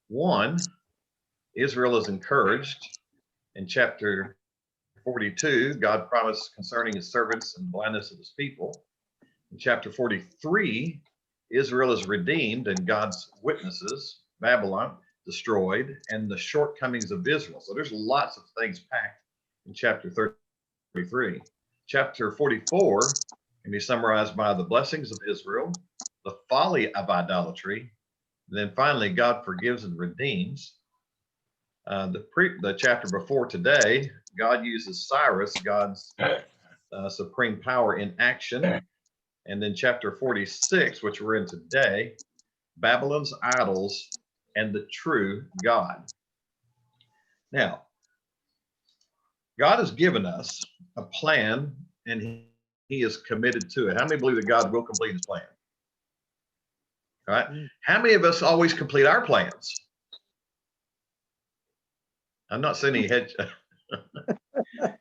1, Israel is encouraged. In chapter 42, God promised concerning his servants and blindness of his people. In chapter 43, Israel is redeemed and God's witnesses, Babylon, destroyed, and the shortcomings of Israel. So there's lots of things packed in chapter 33. Chapter 44 can be summarized by the blessings of Israel, the folly of idolatry, and then finally God forgives and redeems. The chapter before today, God uses Cyrus, God's supreme power in action. And then chapter 46, which we're in today, Babylon's idols and the true God. Now, God has given us a plan and he is committed to it. How many believe that God will complete his plan? All right. How many of us always complete our plans? I'm not saying he had.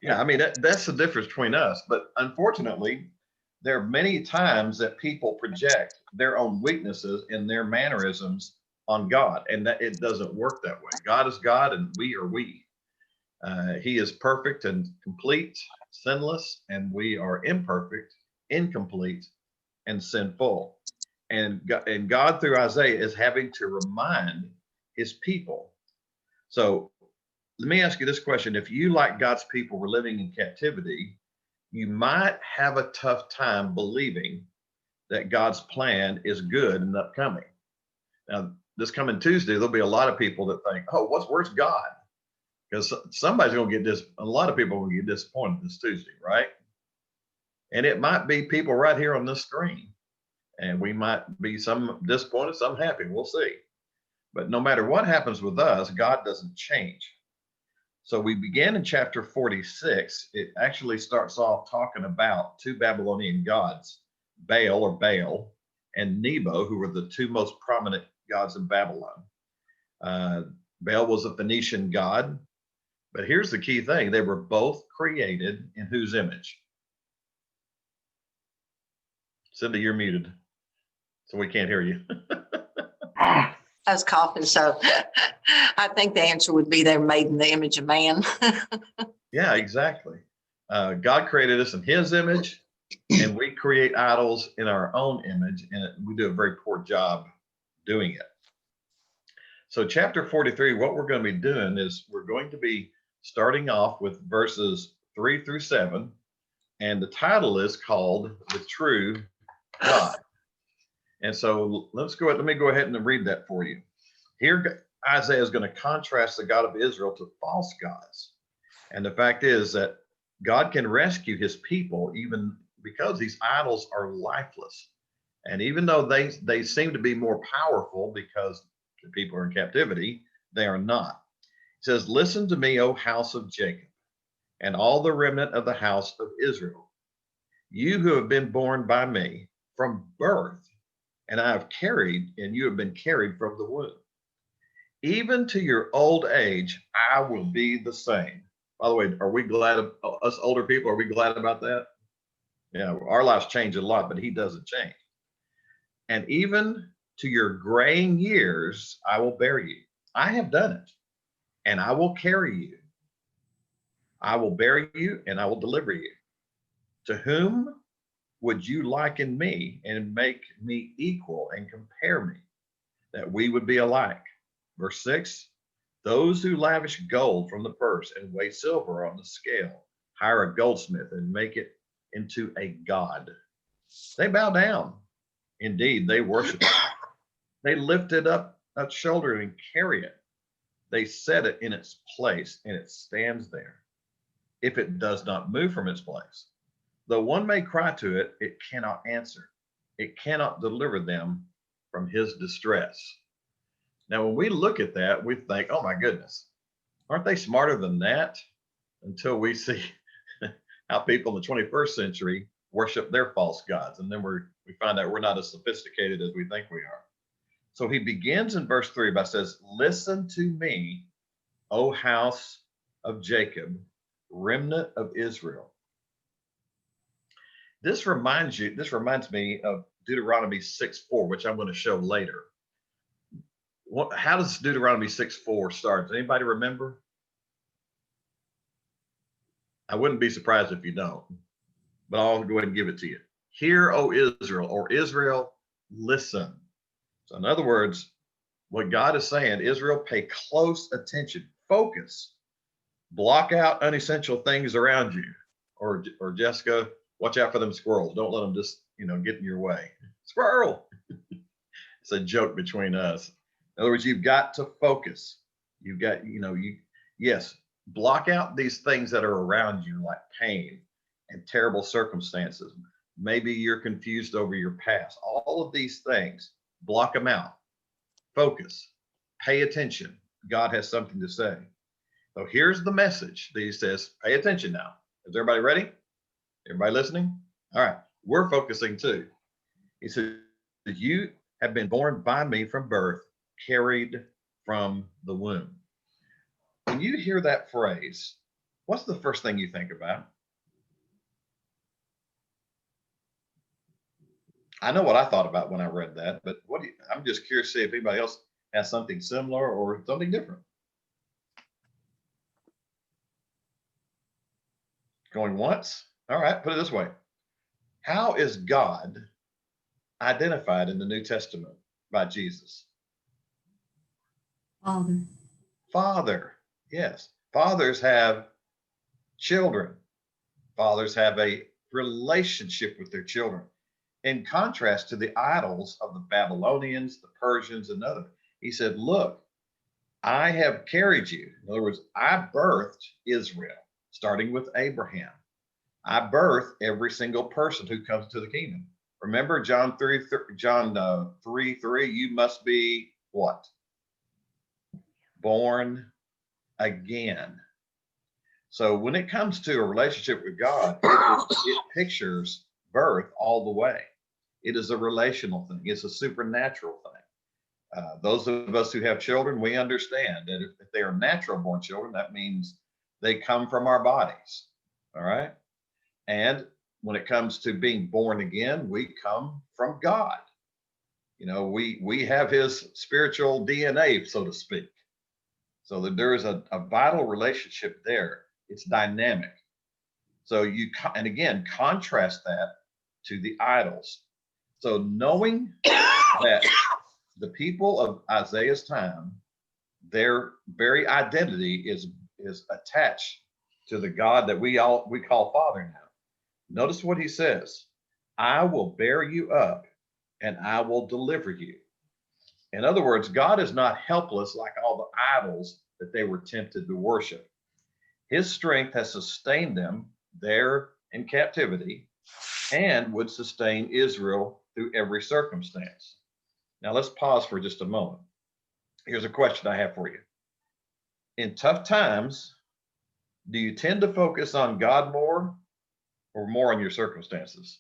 Yeah, I mean, that's the difference between us. But unfortunately, there are many times that people project their own weaknesses and their mannerisms on God, and that it doesn't work that way. God is God, and we are we. He is perfect and complete, sinless, and we are imperfect, incomplete, and sinful. And God, through Isaiah, is having to remind his people. So let me ask you this question. If you, like God's people, were living in captivity, you might have a tough time believing that God's plan is good and upcoming. Now, this coming Tuesday, there'll be a lot of people that think, oh, where's God? Because somebody's going to get this. A lot of people will get disappointed this Tuesday, right? And it might be people right here on this screen. And we might be some disappointed, some happy. We'll see. But no matter what happens with us, God doesn't change. So we begin in chapter 46. It actually starts off talking about two Babylonian gods, Baal and Nebo, who were the two most prominent gods in Babylon. Baal was a Phoenician god, but here's the key thing. They were both created in whose image? Cindy, you're muted, so we can't hear you. I was coughing, so I think the answer would be they're made in the image of man. Yeah, exactly. God created us in his image, and we create idols in our own image, and we do a very poor job doing it. So chapter 43, what we're going to be doing is we're going to be starting off with verses 3 through 7, and the title is called The True God. And so let me go ahead and read that for you. Here, Isaiah is going to contrast the God of Israel to false gods. And the fact is that God can rescue his people even because these idols are lifeless. And even though they seem to be more powerful because the people are in captivity, they are not. It says, listen to me, O house of Jacob, and all the remnant of the house of Israel. You who have been born by me from birth, and I have carried, and you have been carried from the womb. Even to your old age, I will be the same. By the way, are we glad, us older people, are we glad about that? Yeah, our lives change a lot, but he doesn't change. And even to your graying years, I will bear you. I have done it, and I will carry you. I will bear you, and I will deliver you. To whom would you liken me and make me equal and compare me, that we would be alike? Verse 6, those who lavish gold from the purse and weigh silver on the scale, hire a goldsmith and make it into a god. They bow down. Indeed, they worship it. They lift it up a shoulder and carry it. They set it in its place, and it stands there, if it does not move from its place. Though one may cry to it, it cannot answer. It cannot deliver them from his distress. Now, when we look at that, we think, oh my goodness, aren't they smarter than that? Until we see how people in the 21st century worship their false gods. And then we find out we're not as sophisticated as we think we are. So he begins in verse 3 by says, listen to me, O house of Jacob, remnant of Israel. This reminds me of Deuteronomy 6:4, which I'm going to show later. how does Deuteronomy 6:4 start? Does anybody remember? I wouldn't be surprised if you don't, but I'll go ahead and give it to you. Hear, O Israel, or Israel, listen. So in other words, what God is saying, Israel, pay close attention, focus, block out unessential things around you. Or Jessica, watch out for them squirrels. Don't let them just, get in your way. Squirrel. It's a joke between us. In other words, you've got to focus. You've got, yes, block out these things that are around you, like pain and terrible circumstances. Maybe you're confused over your past. All of these things, block them out. Focus. Pay attention. God has something to say. So here's the message that he says, pay attention now. Is everybody ready? Everybody listening? All right. We're focusing too. He said, you have been born by me from birth, carried from the womb. When you hear that phrase, what's the first thing you think about? I know what I thought about when I read that, but I'm just curious to see if anybody else has something similar or something different. Going once? All right, put it this way. How is God identified in the New Testament by Jesus? Father. Father, yes. Fathers have children. Fathers have a relationship with their children. In contrast to the idols of the Babylonians, the Persians, and others, he said, look, I have carried you. In other words, I birthed Israel, starting with Abraham. I birthed every single person who comes to the kingdom. Remember John 3:3, you must be what? Born again. So when it comes to a relationship with God, it pictures birth all the way. It is a relational thing. It's a supernatural thing. Those of us who have children, we understand that if they are natural born children, that means they come from our bodies. All right. And when it comes to being born again, we come from God. We have his spiritual DNA, so to speak. So that there is a vital relationship there. It's dynamic. So and again, contrast that to the idols. So knowing that the people of Isaiah's time, their very identity is attached to the God that we call Father now. Notice what he says, I will bear you up and I will deliver you. In other words, God is not helpless like all the idols that they were tempted to worship. His strength has sustained them there in captivity and would sustain Israel through every circumstance. Now let's pause for just a moment. Here's a question I have for you. In tough times, do you tend to focus on God more or more on your circumstances?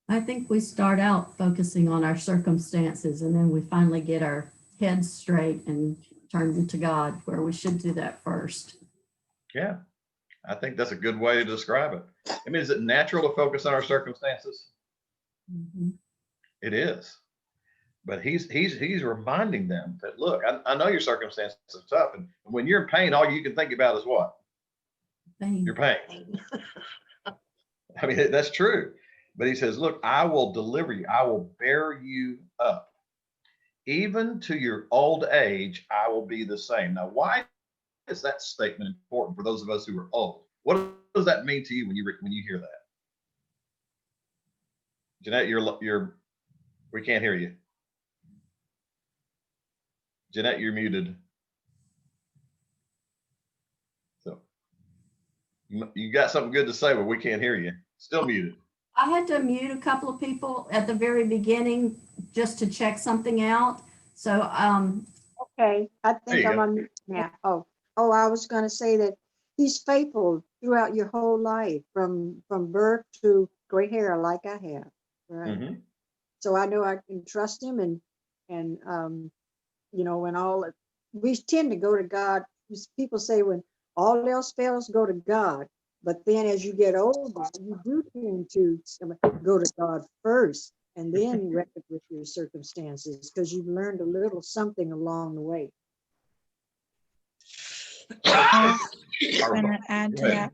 I think we start out focusing on our circumstances and then we finally get our heads straight and turn to God, where we should do that first. Yeah, I think that's a good way to describe it. I mean, is it natural to focus on our circumstances? Mm-hmm. It is. But he's reminding them that, look, I know your circumstances are tough. And when you're in pain, all you can think about is what? Pain. Your pain. I mean, that's true. But he says, look, I will deliver you. I will bear you up. Even to your old age, I will be the same. Now, why is that statement important for those of us who are old? What does that mean to you when you hear that? Jeanette, we can't hear you. Jeanette, you're muted. So you got something good to say, but we can't hear you. Still muted. I had to mute a couple of people at the very beginning just to check something out. So, okay, I think I'm go. on now. Oh, I was going to say that he's faithful throughout your whole life, from birth to gray hair, like I have. Right. Mm-hmm. So I know I can trust him, and when we tend to go to God. People say when all else fails, go to God. But then as you get older, you do tend to go to God first. and then reckon with your circumstances, because you've learned a little something along the way. I Our- want to add to Go ahead. that.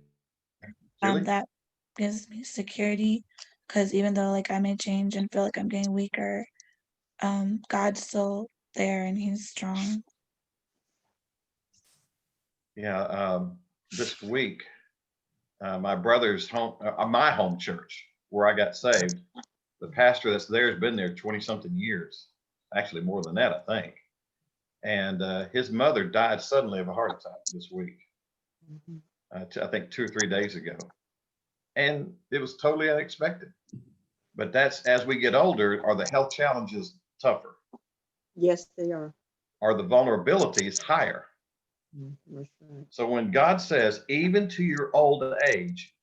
Julie? That gives me security, because even though like I may change and feel like I'm getting weaker, God's still there and He's strong. Yeah, this week, my brother's home, my home church where I got saved, the pastor that's there has been there 20 something years, actually more than that, I think. And his mother died suddenly of a heart attack this week, Mhm. I think 2 or 3 days ago. And it was totally unexpected. But that's, as we get older, are the health challenges tougher? Yes, they are. Are the vulnerabilities higher? That's right. So when God says, even to your old age,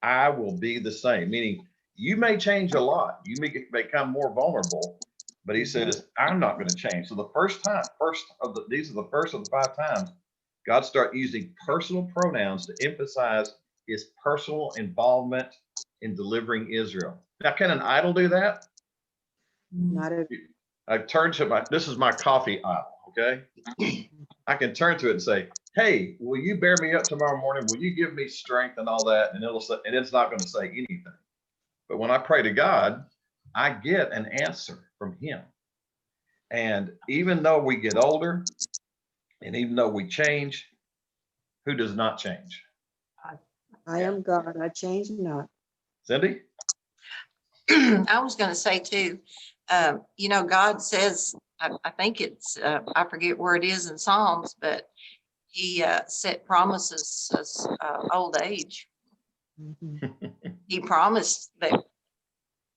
I will be the same, meaning you may change a lot, you may become more vulnerable, but he says, I'm not going to change. So the these are the first of the 5 times God start using personal pronouns to emphasize his personal involvement in delivering Israel. Now, can an idol do that? Not a, I've turned to this is my coffee idol, okay? I can turn to it and say, hey, will you bear me up tomorrow morning? Will you give me strength and all that? And it's not going to say anything. But when I pray to God, I get an answer from him. And even though we get older, and even though we change, who does not change? I am God, I change not. Cindy? I was going to say too, God says, I think it's, I forget where it is in Psalms, but he set promises as old age. Mhm. He promised that,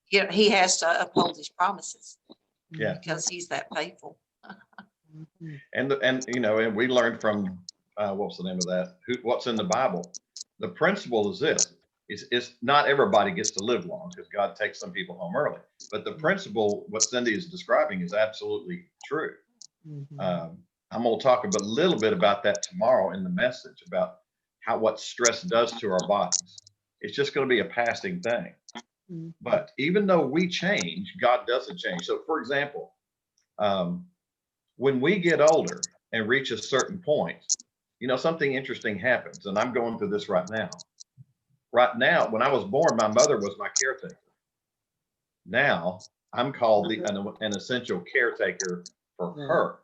he has to uphold his promises Yeah. because he's that faithful. Mhm. And we learned from what's the name of that? What's in the Bible? The principle is this: it's not everybody gets to live long because God takes some people home early. But the principle, what Cindy is describing, is absolutely true. Mhm. I'm going to talk a little bit about that tomorrow in the message about what stress does to our bodies. It's just going to be a passing thing. Mhm. But even though we change, God doesn't change. So, for example, when we get older and reach a certain point, something interesting happens. And I'm going through this right now. Right now, when I was born, my mother was my caretaker. Now I'm called an essential caretaker for her.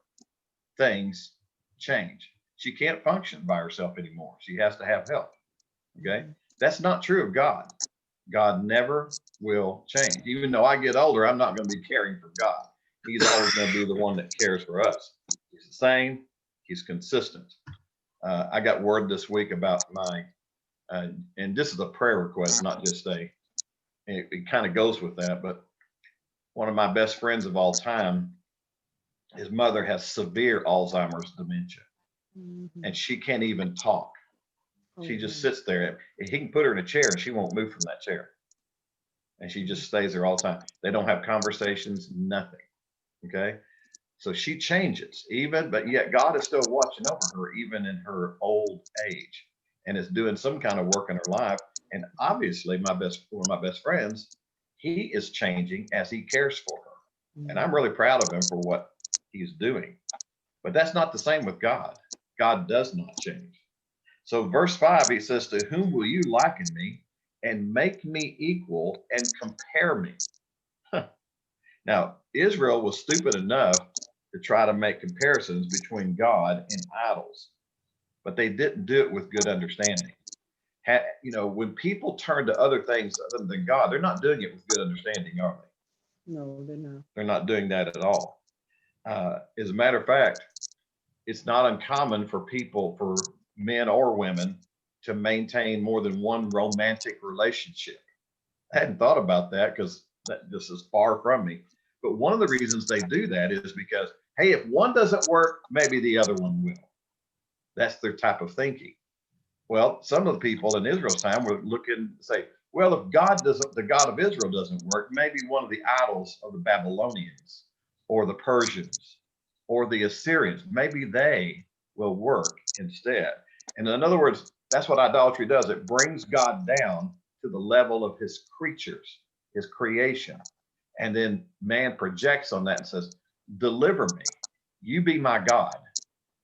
Things change. She can't function by herself anymore. She has to have help. Okay. That's not true of God. God never will change. Even though I get older, I'm not going to be caring for God. He's always going to be the one that cares for us. He's the same. He's consistent. I got word this week about and this is a prayer request, not just it kind of goes with that, but one of my best friends of all time, his mother has severe Alzheimer's dementia, Mhm. and she can't even talk. She just sits there. He can put her in a chair and she won't move from that chair. And she just stays there all the time. They don't have conversations, nothing. Okay. So she changes but yet God is still watching over her, even in her old age, and is doing some kind of work in her life. And obviously, one of my best friends, he is changing as he cares for her. And I'm really proud of him for what he's doing. But that's not the same with God. God does not change. So verse 5, he says, to whom will you liken me and make me equal and compare me? Now, Israel was stupid enough to try to make comparisons between God and idols, but they didn't do it with good understanding. When people turn to other things other than God, they're not doing it with good understanding, are they? No, they're not. They're not doing that at all. As a matter of fact, it's not uncommon for men or women, to maintain more than one romantic relationship. I hadn't thought about that because this is far from me. But one of the reasons they do that is because, hey, if one doesn't work, maybe the other one will. That's their type of thinking. Well, some of the people in Israel's time were looking to say, well, if the God of Israel doesn't work, maybe one of the idols of the Babylonians or the Persians or the Assyrians, maybe they will work instead. And in other words, that's what idolatry does. It brings God down to the level of his creatures, his creation. And then man projects on that and says, deliver me. You be my God.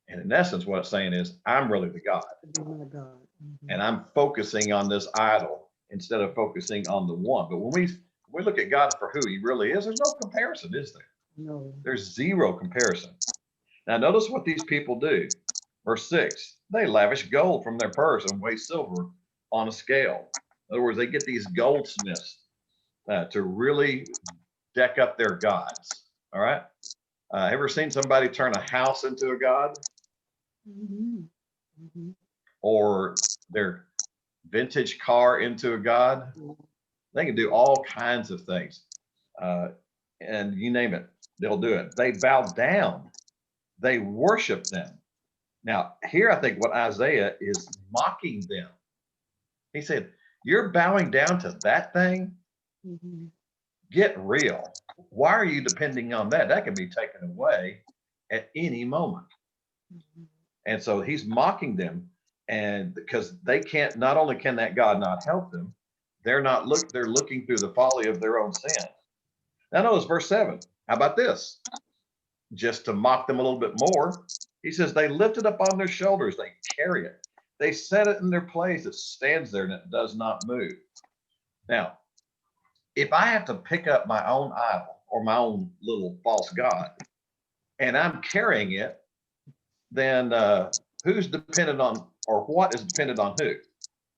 And in essence, what it's saying is, I'm really the God. Oh my God. Mhm. And I'm focusing on this idol instead of focusing on the one. But when we look at God for who he really is, there's no comparison, is there? No. There's zero comparison. Now, notice what these people do. Verse 6, they lavish gold from their purse and weigh silver on a scale. In other words, they get these goldsmiths to really deck up their gods. All right. Ever seen somebody turn a house into a god, Mhm. Mhm. or their vintage car into a god? They can do all kinds of things. And you name it, they'll do it. They bow down, they worship them. Now, here I think what Isaiah is mocking them. He said, you're bowing down to that thing? Mhm. Get real. Why are you depending on that? That can be taken away at any moment. Mhm. And so he's mocking them, and because they can't, not only can that God not help them, they're looking through the folly of their own sin. Now notice verse 7. How about this? Just to mock them a little bit more, he says, they lift it up on their shoulders, they carry it, they set it in their place, it stands there and it does not move. Now, if I have to pick up my own idol or my own little false god and I'm carrying it, then who's dependent on, or what is dependent on who?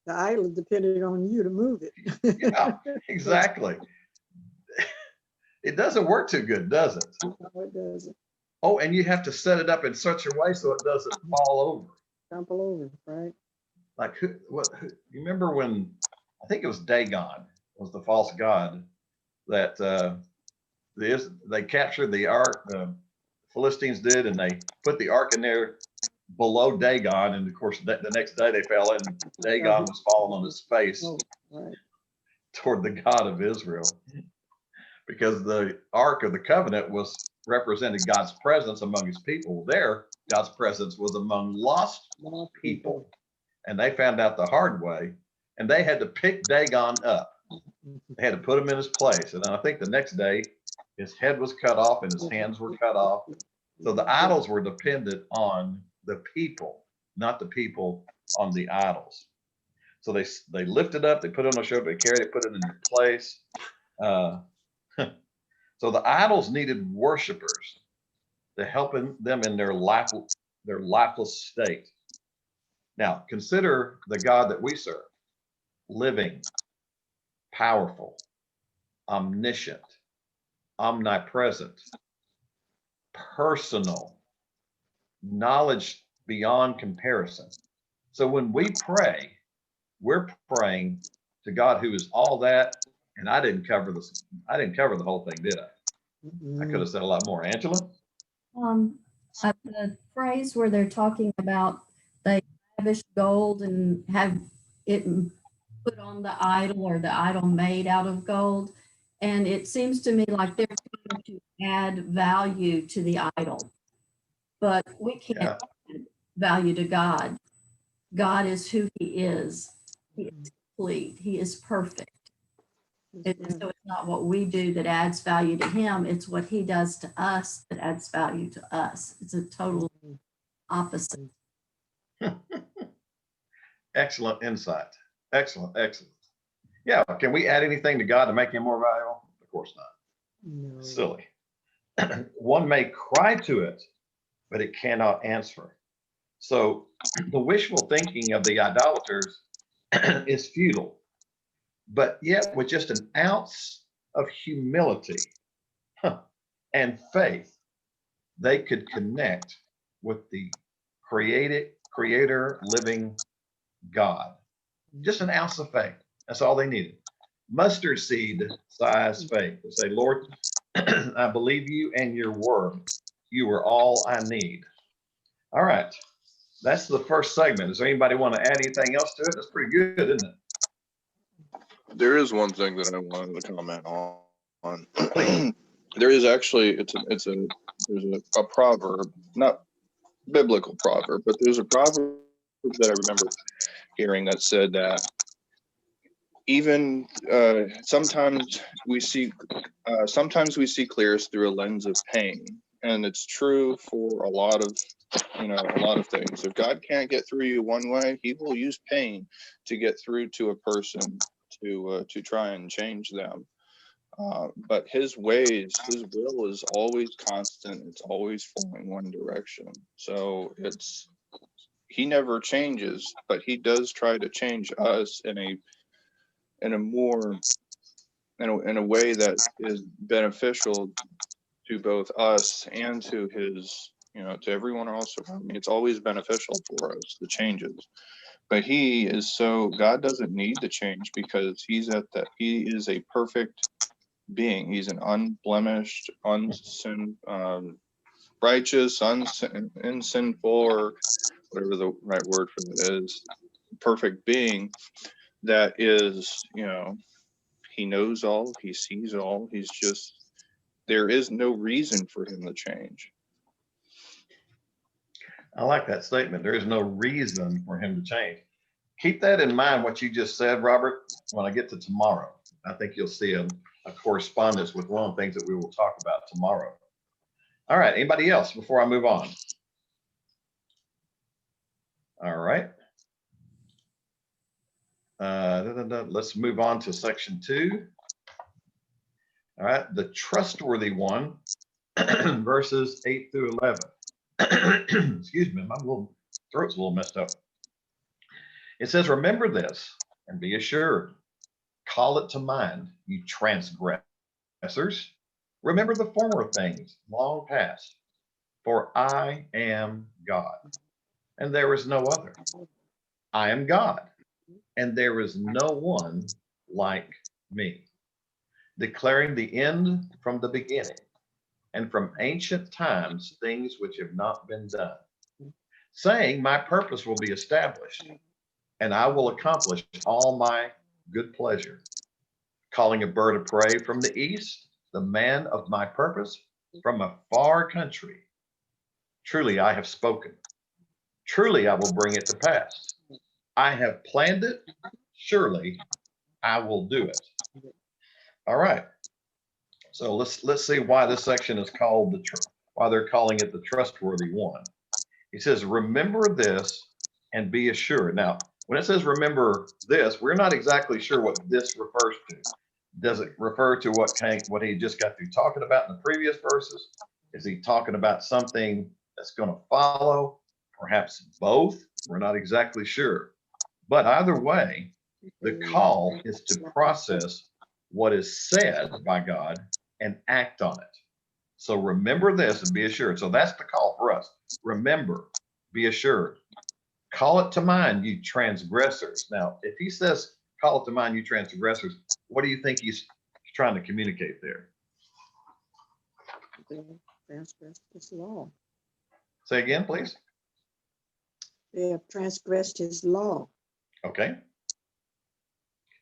The idol depended on you to move it. Yeah, exactly. It doesn't work too good, does it? No, it doesn't. Oh, and you have to set it up in such a way so it doesn't fall over. Trample over, right? Like you remember when, I think it was Dagon was the false god that they captured the ark, the Philistines did, and they put the ark in there below Dagon, and of course the next day they fell in, and Dagon was falling on his face Oh, right. toward the God of Israel, because the Ark of the Covenant was represented God's presence among his people. There, God's presence was among lost More people. And they found out the hard way, and they had to pick Dagon up. Mhm. They had to put him in his place. And I think the next day, his head was cut off and his hands were cut off. So the idols were dependent on the people, not the people on the idols. So they lifted up, they put it on their shoulder, they carried it, put it in their place. So the idols needed worshipers to help them in their lifeless state. Now consider the God that we serve: living, powerful, omniscient, omnipresent, personal, knowledge beyond comparison. So when we pray, we're praying to God who is all that. And I didn't cover the whole thing, did I? I could have said a lot more. Angela? The phrase where they're talking about they lavish gold and have it put on the idol, or the idol made out of gold. And it seems to me like they're trying to add value to the idol, but we can't Yeah. add value to God. God is who he is. He is complete. He is perfect. So it's not what we do that adds value to him. It's what he does to us that adds value to us. It's a total opposite. Excellent insight. Excellent. Yeah. Can we add anything to God to make him more valuable? Of course not. No. Silly. One may cry to it, but it cannot answer. So the wishful thinking of the idolaters is futile, but yet with just an ounce of humility and faith, they could connect with the creator, living God. Just an ounce of faith. That's all they needed. Mustard seed size faith. They say, Lord, I believe you and your word. You are all I need. All right. That's the first segment. Does anybody want to add anything else to it? That's pretty good, isn't it? There is one thing that I wanted to comment on. There is actually, there's a proverb, not biblical proverb, but there's a proverb that I remember hearing that said that even sometimes we see clearest through a lens of pain, and it's true for a lot of things. If God can't get through you one way, he will use pain to get through to a person to try and change them. But his ways, his will is always constant. It's always flowing one direction. So he never changes, but he does try to change us in a way that is beneficial to both us and to his, to everyone else around me. It's always beneficial for us, the changes. But God doesn't need the change, because he is a perfect being. He's an unblemished, righteous, unsinful, or whatever the right word for it is, perfect being that is, he knows all, he sees all. There is no reason for him to change. I like that statement. There is no reason for him to change. Keep that in mind, what you just said, Robert, when I get to tomorrow. I think you'll see a correspondence with one of the things that we will talk about tomorrow. All right, anybody else before I move on? All right. Let's move on to section 2. All right, the trustworthy one, verses 8 through 11. Excuse me, my throat's a little messed up. It says, remember this and be assured. Call it to mind, you transgressors. Remember the former things long past. For I am God, and there is no other. I am God, and there is no one like me, declaring the end from the beginning, and from ancient times things which have not been done, saying, my purpose will be established, and I will accomplish all my good pleasure. Calling a bird of prey from the east, the man of my purpose from a far country. Truly I have spoken. Truly I will bring it to pass. I have planned it. Surely I will do it. All right. So let's see why this section is called why they're calling it the trustworthy one. He says, remember this and be assured. Now, when it says remember this, we're not exactly sure what this refers to. Does it refer to what he just got through talking about in the previous verses? Is he talking about something that's going to follow? Perhaps both? We're not exactly sure. But either way, the call is to process what is said by God and act on it. So remember this and be assured. So that's the call for us. Remember, be assured. Call it to mind, you transgressors. Now, if he says, call it to mind, you transgressors, what do you think he's trying to communicate there? Transgressed his law. Say again, please. They have transgressed his law. Okay.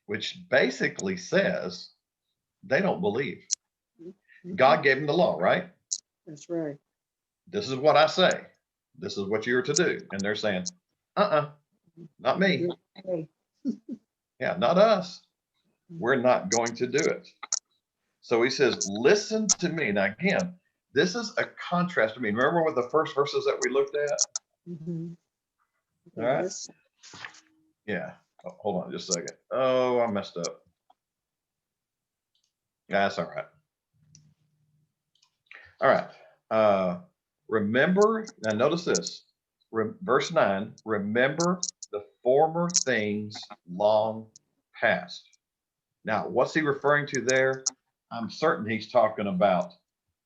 Which basically says they don't believe. God gave them the law, right? That's right. This is what I say. This is what you're to do. And they're saying, not me. Hey. Yeah, not us. We're not going to do it. So he says, listen to me. Now, again, this is a contrast. I mean, remember with the first verses that we looked at? Mhm. All right. Yes. Yeah. Oh, hold on just a second. Oh, I messed up. That's all right. All right. Remember, now notice this. Verse 9, remember the former things long past. Now, what's he referring to there? I'm certain he's talking about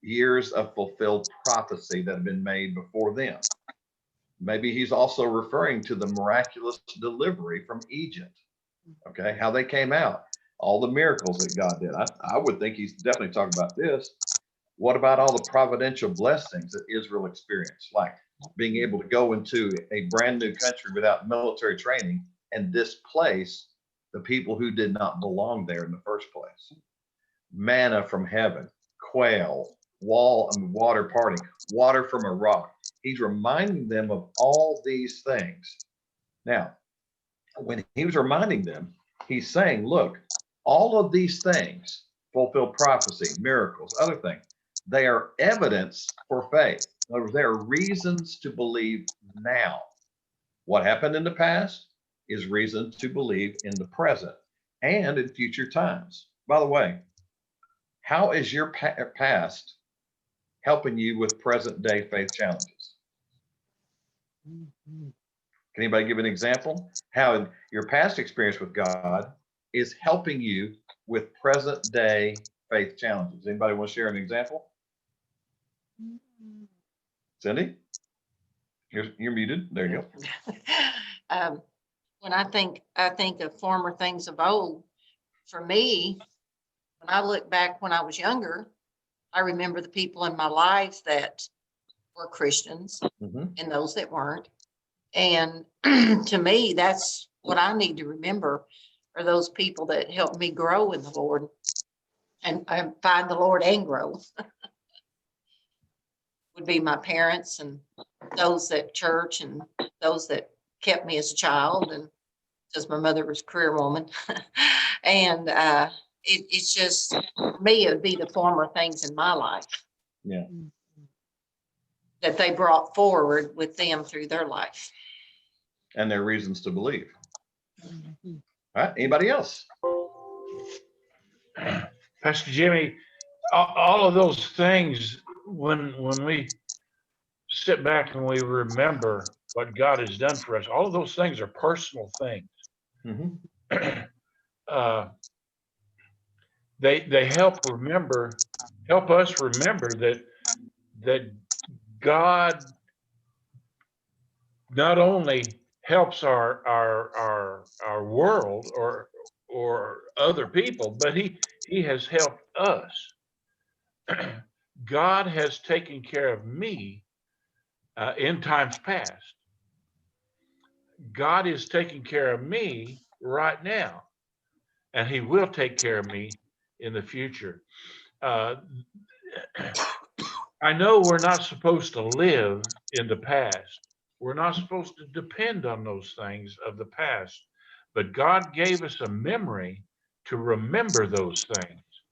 years of fulfilled prophecy that have been made before them. Maybe he's also referring to the miraculous delivery from Egypt. Okay, how they came out, all the miracles that God did. I would think he's definitely talking about this. What about all the providential blessings that Israel experienced, like being able to go into a brand new country without military training and displace the people who did not belong there in the first place? Manna from heaven, quail, water parting, water from a rock. He's reminding them of all these things. Now, when he was reminding them, he's saying, look, all of these things, fulfill prophecy, miracles, other things, they are evidence for faith. In other words, they are reasons to believe now. What happened in the past is reason to believe in the present and in future times. By the way, how is your past helping you with present day faith challenges? Mhm. Can anybody give an example? How your past experience with God is helping you with present day faith challenges? Anybody want to share an example? Cindy? You're muted. There you go. When I think of former things of old, for me, when I look back when I was younger, I remember the people in my life that were Christians Mhm. and those that weren't. And to me, that's what I need to remember are those people that helped me grow in the Lord and find the Lord and grow. Would be my parents and those at church and those that kept me as a child, and because my mother was a career woman. And it's just, for me, it would be the former things in my life Yeah. that they brought forward with them through their life. And there are reasons to believe. Mhm. All right. Anybody else? Pastor Jimmy, all of those things, when we sit back and we remember what God has done for us, all of those things are personal things. Mhm. They help us remember that God not only helps our world or other people, but he has helped us. God has taken care of me in times past. God is taking care of me right now, and He will take care of me in the future. Uh, I know we're not supposed to live in the past. We're not supposed to depend on those things of the past, but God gave us a memory to remember those things,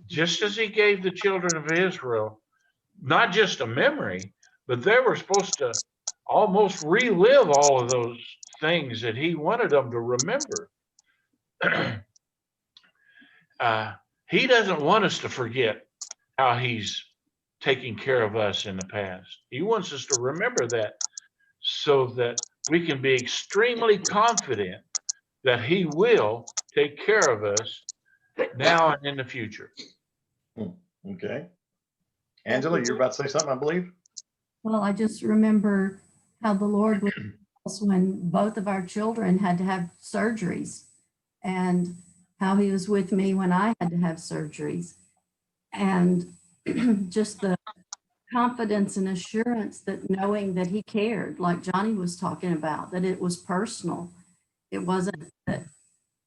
just as He gave the children of Israel not just a memory, but they were supposed to almost relive all of those things that He wanted them to remember. He doesn't want us to forget how He's taking care of us in the past. He wants us to remember that so that we can be extremely confident that He will take care of us now and in the future. Okay. Angela, you're about to say something, I believe. Well, I just remember how the Lord was with us when both of our children had to have surgeries, and how He was with me when I had to have surgeries. And just the confidence and assurance that knowing that He cared, like Johnny was talking about, that it was personal. It wasn't that,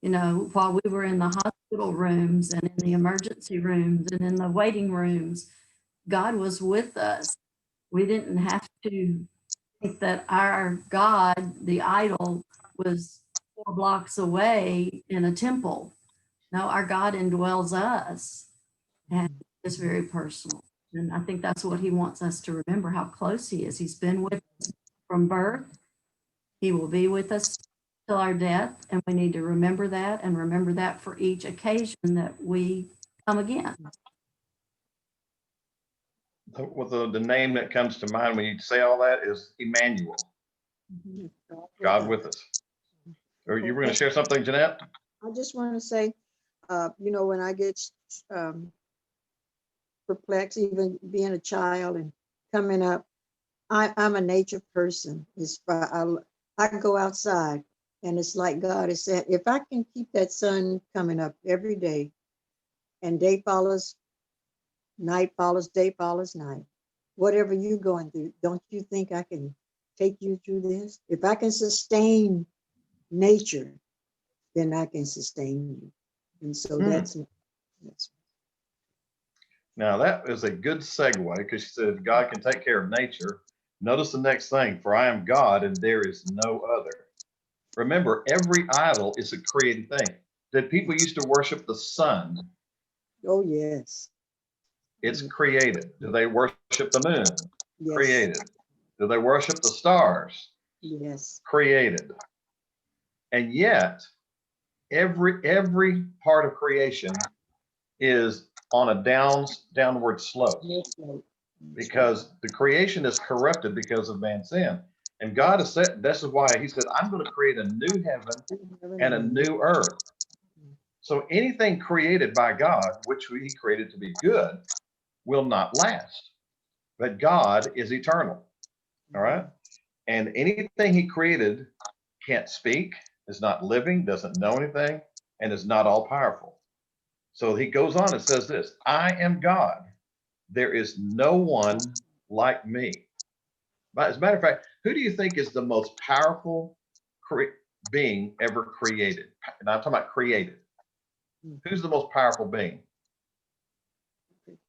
while we were in the hospital rooms and in the emergency rooms and in the waiting rooms, God was with us. We didn't have to think that our God, the idol, was 4 blocks away in a temple. No, our God indwells us, and it's very personal. And I think that's what He wants us to remember, how close He is. He's been with us from birth. He will be with us till our death, and we need to remember that and remember that for each occasion that we come again. The name that comes to mind when you say all that is Emmanuel, God with us. Or you were going to share something, Jeanette? I just want to say, when I get perplexed, even being a child and coming up, I'm a nature person. I go outside, and it's like God has said, if I can keep that sun coming up every day, and day follows night follows day follows night, whatever you're going through, don't you think I can take you through this? If I can sustain nature, then I can sustain you. And so that's Now that is a good segue, because she said God can take care of nature. Notice the next thing, for I am God and there is no other. Remember, every idol is a created thing. Did people used to worship the sun? Oh, yes. It's created. Do they worship the moon? Yes. Created. Do they worship the stars? Yes. Created. And yet, every part of creation is on a downward slope, Yes, Lord. because the creation is corrupted because of man's sin. And God has said, this is why he said, I'm going to create a new heaven and a new earth. So anything created by God, which he created to be good, will not last. But God is eternal. All right. And anything he created can't speak, is not living, doesn't know anything, and is not all powerful. So he goes on and says this, I am God. There is no one like me. But as a matter of fact, who do you think is the most powerful being ever created? And I'm talking about created. Who's the most powerful being?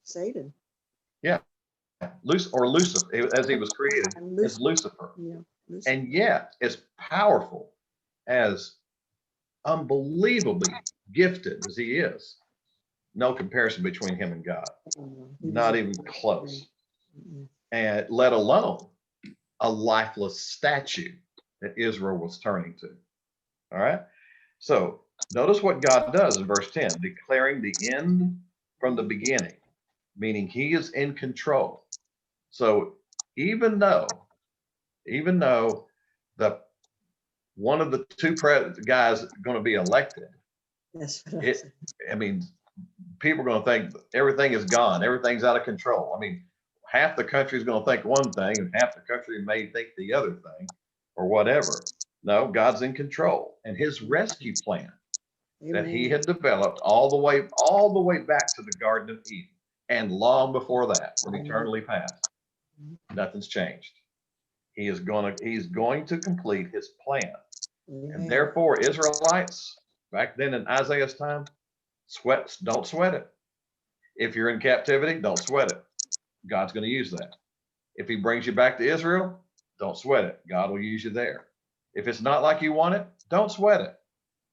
Satan. Yeah, Lucifer, as he was created, as Lucifer. Yeah. Lucifer. And yet, as powerful, as unbelievably gifted as he is, no comparison between him and God. Not even close. And let alone a lifeless statue that Israel was turning to. All right. So notice what God does in verse 10, declaring the end from the beginning, meaning he is in control. So even though the one of the two guys going to be elected, That's what I mean, people are going to think everything is gone, everything's out of control. I mean, half the country is going to think one thing and half the country may think the other thing or whatever. No, God's in control, and his rescue plan that he had developed all the way back to the Garden of Eden and long before that, from eternally past, nothing's changed. He's going to complete his plan. And therefore, Israelites, back then in Isaiah's time, don't sweat it. If you're in captivity, don't sweat it. God's going to use that. If he brings you back to Israel, don't sweat it. God will use you there. If it's not like you want it, don't sweat it.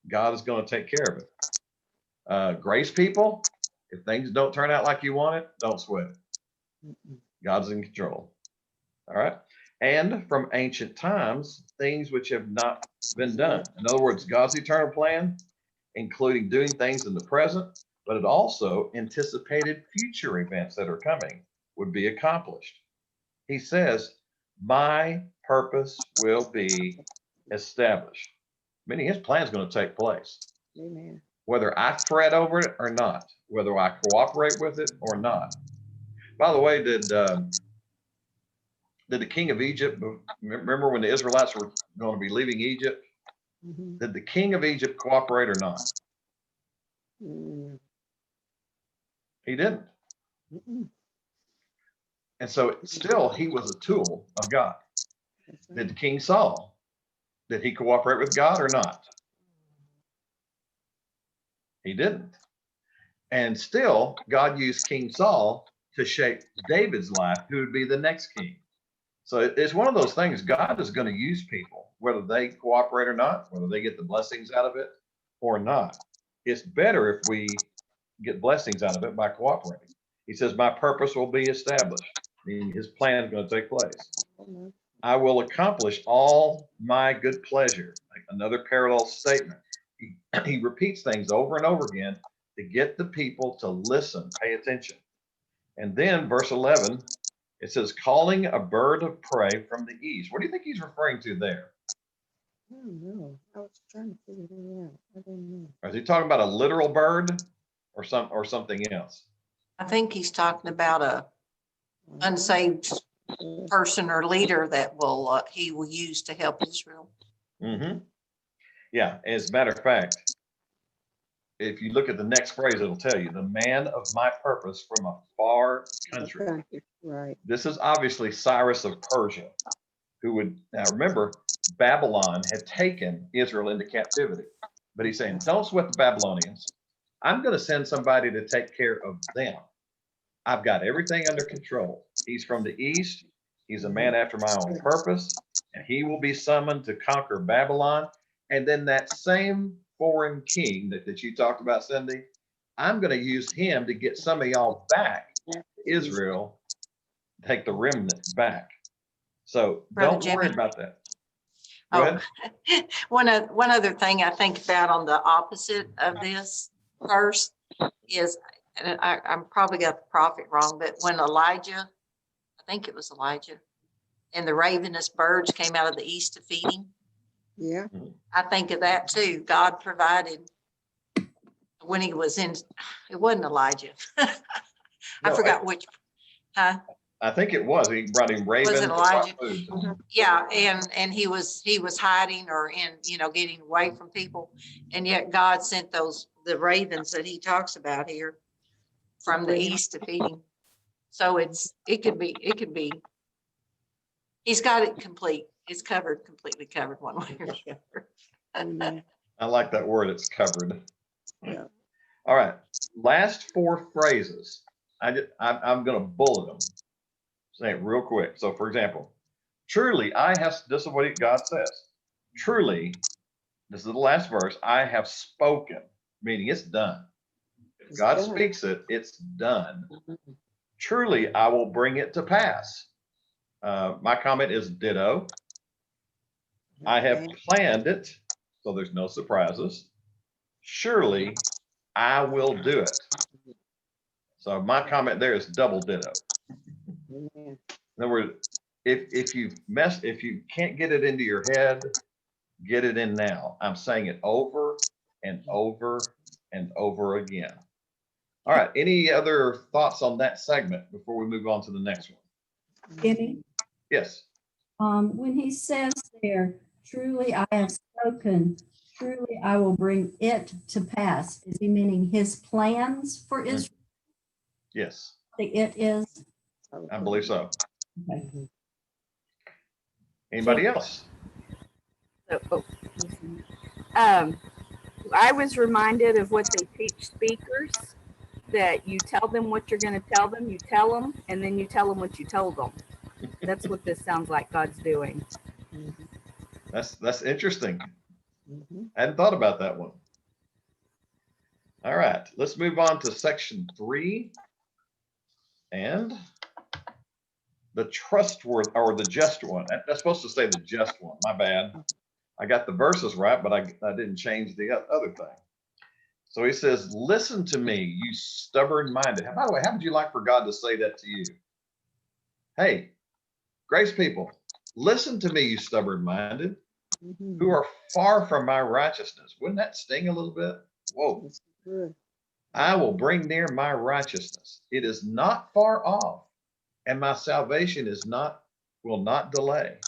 God is going to take care of it. Grace people, if things don't turn out like you want it, don't sweat it. God's in control. All right. And from ancient times, things which have not been done. In other words, God's eternal plan, including doing things in the present, but it also anticipated future events that are coming would be accomplished. He says, my purpose will be established. Meaning his plan is going to take place. Amen. Whether I fret over it or not, whether I cooperate with it or not. By the way, did the king of Egypt, remember when the Israelites were going to be leaving Egypt? Did the king of Egypt cooperate or not? He didn't. And so still he was a tool of God. Did the King Saul, did he cooperate with God or not? He didn't. And still God used King Saul to shape David's life, who would be the next king. So it's one of those things, God is going to use people, whether they cooperate or not, whether they get the blessings out of it or not. It's better if we get blessings out of it by cooperating. He says, my purpose will be established. Meaning his plan is going to take place. I will accomplish all my good pleasure. Like another parallel statement. He repeats things over and over again to get the people to listen, pay attention. And then verse 11, it says, calling a bird of prey from the east. What do you think he's referring to there? I don't know. I was trying to figure that out. I don't know. Is he talking about a literal bird or something else? I think he's talking about a unsaved person or leader that he will use to help Israel. Yeah, as a matter of fact, if you look at the next phrase, it'll tell you, the man of my purpose from a far country. Right. This is obviously Cyrus of Persia, who would, now remember, Babylon had taken Israel into captivity. But he's saying, don't sweat the Babylonians. I'm going to send somebody to take care of them. I've got everything under control. He's from the east. He's a man after my own purpose, and he will be summoned to conquer Babylon. And then that same foreign king that you talked about, Cindy, I'm going to use him to get some of y'all back to Israel, take the remnant back. So Brother don't worry Jimmy. about that. Go Oh, ahead. one other thing I think about on the opposite of this verse is, and I'm probably got the prophet wrong, but when Elijah, I think it was Elijah, and the ravenous birds came out of the east to feed him, Yeah. I think of that too. God provided when he was in, it wasn't Elijah. I No, forgot which, huh? I think it was. He brought him ravens and Elijah? brought food. Yeah, and he was hiding or getting away from people. And yet God sent the ravens that he talks about here from the east to feed him. So it could be, he's got it complete. It's completely covered one way or the other. Amen. I like that word. It's covered. Yeah. All right. Last four phrases. I'm going to bullet them. Say it real quick. So, for example, truly, this is what God says. Truly, this is the last verse. I have spoken, meaning it's done. If It's God done. speaks it, it's done. Mhm. Truly, I will bring it to pass. My comment is ditto. I have Okay. planned it, so there's no surprises. Surely, I will do it. So my comment there is double ditto. Amen. In other words, if you can't get it into your head, get it in now. I'm saying it over and over and over again. All right. Any other thoughts on that segment before we move on to the next one? Jimmy, Yes. when he says there, truly I have spoken, truly I will bring it to pass, is he meaning his plans for Israel? Yes. The it is? I believe so. Okay. Mhm. Anybody else? I was reminded of what they teach speakers, that you tell them what you're going to tell them, you tell them, and then you tell them what you told them. That's what this sounds like God's doing. Mhm. That's interesting. Mhm. I hadn't thought about that one. All right. Let's move on to section 3 and the trustworthy or the just one. That's supposed to say the just one. My bad. I got the verses right, but I didn't change the other thing. So he says, listen to me, you stubborn minded. By the way, how would you like for God to say that to you? Hey, grace people, listen to me, you stubborn minded, Mhm. who are far from my righteousness. Wouldn't that sting a little bit? Whoa. That's good. I will bring near my righteousness. It is not far off, and my salvation will not delay.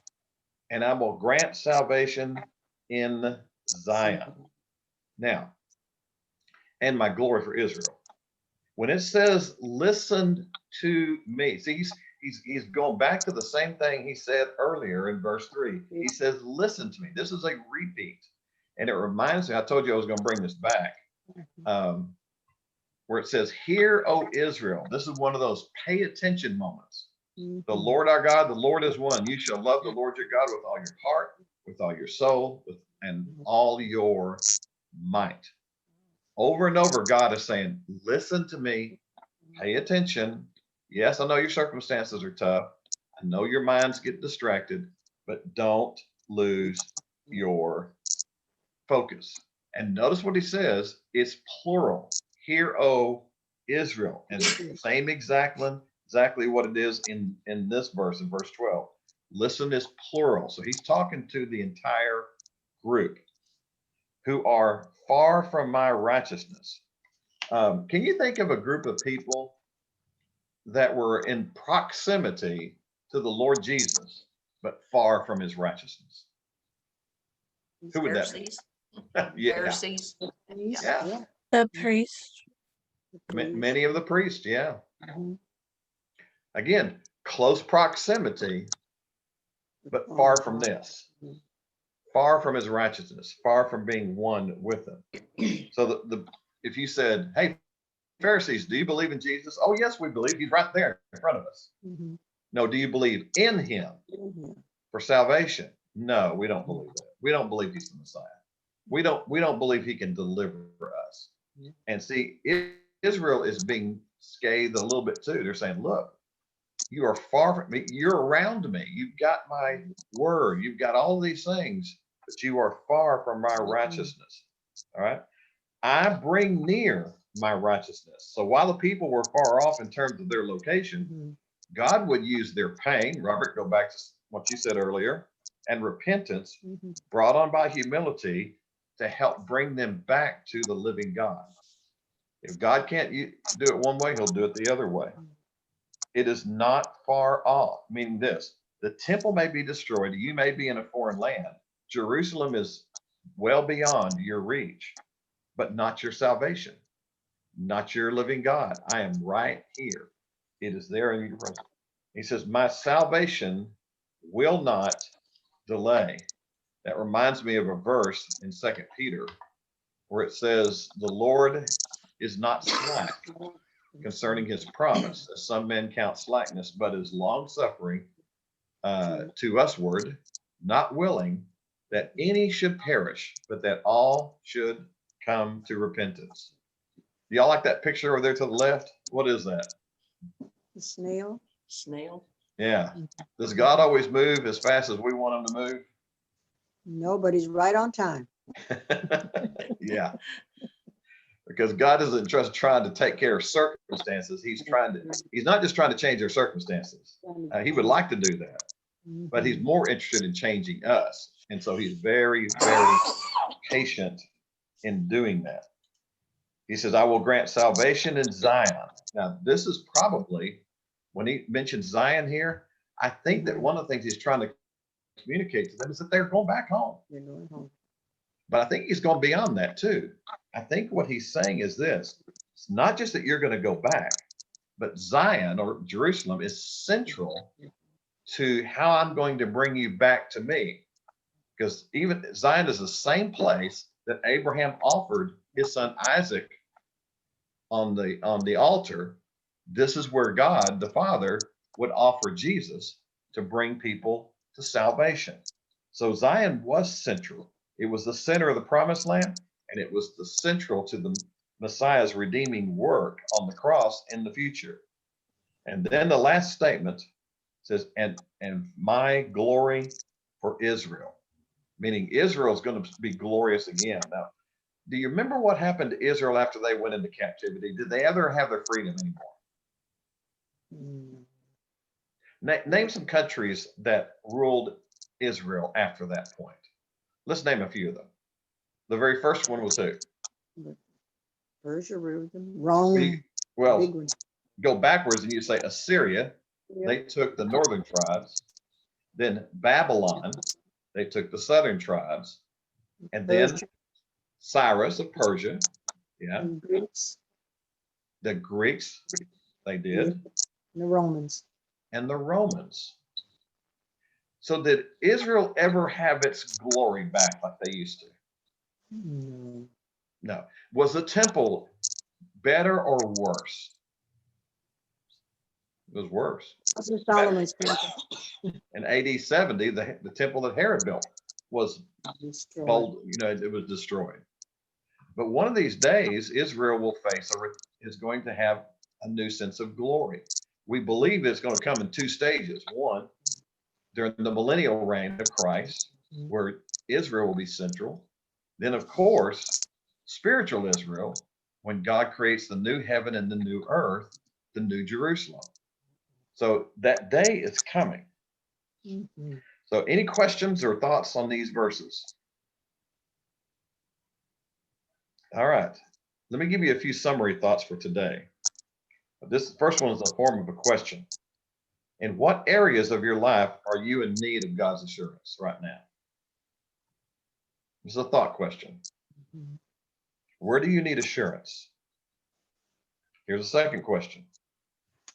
And I will grant salvation in Zion. Now, and my glory for Israel. When it says, listen to me, see, he's going back to the same thing he said earlier in verse 3. He says, listen to me. This is a repeat. And it reminds me, I told you I was going to bring this back, where it says, hear, O Israel. This is one of those pay attention moments. Mhm. The Lord our God, the Lord is one. You shall love the Lord your God with all your heart, with all your soul, and all your might. Over and over, God is saying, listen to me, pay attention. Yes, I know your circumstances are tough. I know your minds get distracted, but don't lose your focus. And notice what he says, it's plural. Hear, O Israel. And same exactly what it is in this verse, in verse 12. Listen is plural. So he's talking to the entire group who are far from my righteousness. Can you think of a group of people that were in proximity to the Lord Jesus, but far from his righteousness? Who would that be? Pharisees. Yeah, Pharisees. yeah. The priest. Many of the priests, yeah. Mhm. Again, close proximity, but far from this, far from his righteousness, far from being one with him. So if you said, hey, Pharisees, do you believe in Jesus? Oh, yes, we believe. He's right there in front of us. Mhm. No, do you believe in him Mhm. for salvation? No, we don't believe that. We don't believe he's the Messiah. We don't believe he can deliver us. And see, Israel is being scathed a little bit too. They're saying, look, you are far from me. You're around me. You've got my word. You've got all these things, but you are far from my righteousness. All right. I bring near my righteousness. So while the people were far off in terms of their location, God would use their pain, Robert, go back to what you said earlier, and repentance brought on by humility to help bring them back to the living God. If God can't do it one way, he'll do it the other way. It is not far off, meaning this, the temple may be destroyed. You may be in a foreign land. Jerusalem is well beyond your reach, but not your salvation, not your living God. I am right here. It is there in your presence. He says, my salvation will not delay. That reminds me of a verse in 2 Peter where it says, the Lord is not slack concerning his promise, as some men count slackness, but is long suffering to usward, not willing that any should perish, but that all should come to repentance. Do y'all like that picture over there to the left? What is that? The snail. Snail. Yeah. Does God always move as fast as we want him to move? Nobody's right on time. Yeah. Because God isn't just trying to take care of circumstances. He's not just trying to change their circumstances. He would like to do that, but he's more interested in changing us. And so he's very, very patient in doing that. He says, I will grant salvation in Zion. Now, this is probably, when he mentions Zion here, I think that one of the things he's trying to communicate to them is that they're going back home. You're going home. But I think he's going beyond that too. I think what he's saying is this, it's not just that you're going to go back, but Zion or Jerusalem is central to how I'm going to bring you back to me. Because even Zion is the same place that Abraham offered his son Isaac on the altar. This is where God, the Father, would offer Jesus to bring people to salvation. So Zion was central. It was the center of the promised land, and it was the central to the Messiah's redeeming work on the cross in the future. And then the last statement says, and my glory for Israel, meaning Israel is going to be glorious again. Now, do you remember what happened to Israel after they went into captivity? Did they ever have their freedom anymore? Name some countries that ruled Israel after that point. Let's name a few of them. The very first one was who? Persia ruled them. Rome. Well, go backwards and you say Assyria. Yep. They took the northern tribes. Then Babylon. They took the southern tribes. And then Cyrus of Persia. Yeah. And Greeks. The Greeks, they did. And the Romans. And the Romans. So did Israel ever have its glory back like they used to? No. No. Was the temple better or worse? It was worse. This is Solomon's temple. In AD 70, the temple that Herod built was Destroyed. it was destroyed. But one of these days, Israel will is going to have a new sense of glory. We believe it's going to come in two stages. One, during the millennial reign of Christ, where Israel will be central. Then, of course, spiritual Israel, when God creates the new heaven and the new earth, the new Jerusalem. So that day is coming. So any questions or thoughts on these verses? All right. Let me give you a few summary thoughts for today. This first one is a form of a question. In what areas of your life are you in need of God's assurance right now? This is a thought question. Where do you need assurance? Here's a second question.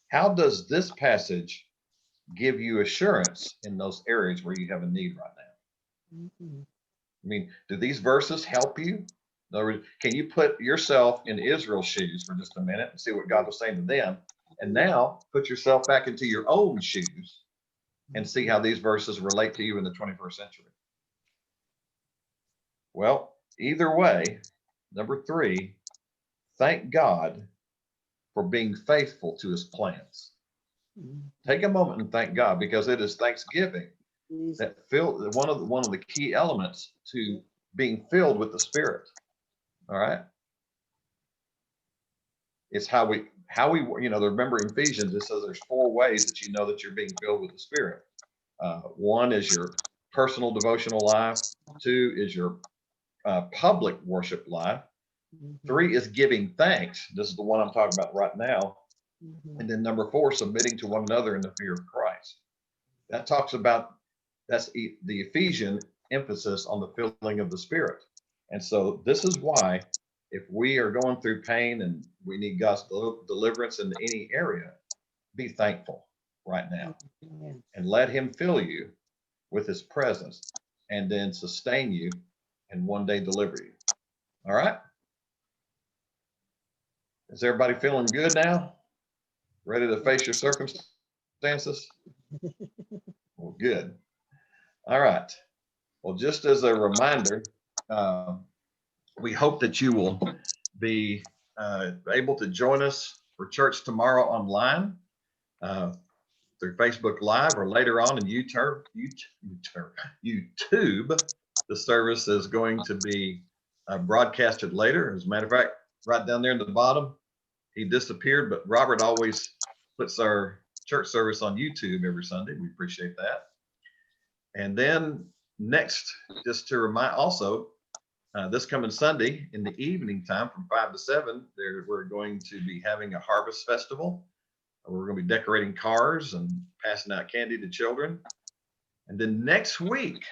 How does this passage give you assurance in those areas where you have a need right now? I mean, do these verses help you? In other words, can you put yourself in Israel's shoes for just a minute and see what God was saying to them? And now put yourself back into your own shoes and see how these verses relate to you in the 21st century. Well, either way, number 3, thank God for being faithful to his plans. Take a moment and thank God, because it is Thanksgiving Jesus. that one of the key elements to being filled with the Spirit. All right. It's how we remember in Ephesians, it says there's 4 ways that you know that you're being filled with the Spirit. 1 is your personal devotional life. 2 is your public worship life. 3 is giving thanks. This is the one I'm talking about right now. And then number 4, submitting to one another in the fear of Christ. That talks about, that's the Ephesian emphasis on the filling of the Spirit. And so this is why, if we are going through pain and we need God's deliverance in any area, be thankful right now and let him fill you with his presence, and then sustain you and one day deliver you. All right. Is everybody feeling good now? Ready to face your circumstances? Well, good. All right. Well, just as a reminder, we hope that you will be able to join us for church tomorrow online through Facebook Live, or later on in YouTube. The service is going to be broadcasted later. As a matter of fact, right down there in the bottom, he disappeared, but Robert always puts our church service on YouTube every Sunday. We appreciate that. And then next, just to remind also, this coming Sunday in the evening time from 5 to 7, we're going to be having a harvest festival. We're going to be decorating cars and passing out candy to children. And then next week,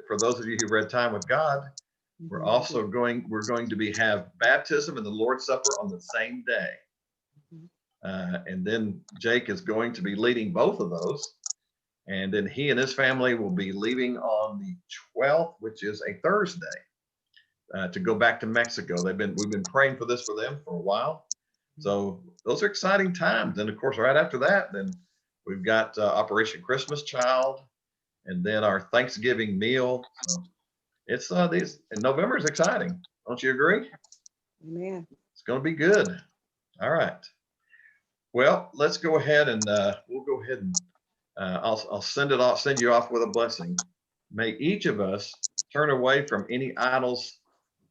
for those of you who read Time with God, we're going to have baptism and the Lord's Supper on the same day. And then Jake is going to be leading both of those. And then he and his family will be leaving on the 12th, which is a Thursday, to go back to Mexico. We've been praying for this for them for a while. So those are exciting times. And of course, right after that, then we've got Operation Christmas Child, and then our Thanksgiving meal. So it's and November is exciting. Don't you agree? Amen. It's going to be good. All right. Well, let's go ahead and we'll go ahead and I'll send you off with a blessing. May each of us turn away from any idols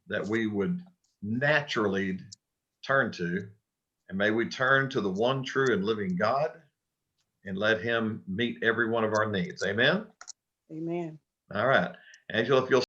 that we would naturally turn to, and may we turn to the one true and living God and let him meet every one of our needs. Amen. Amen. All right. Angela, if you'll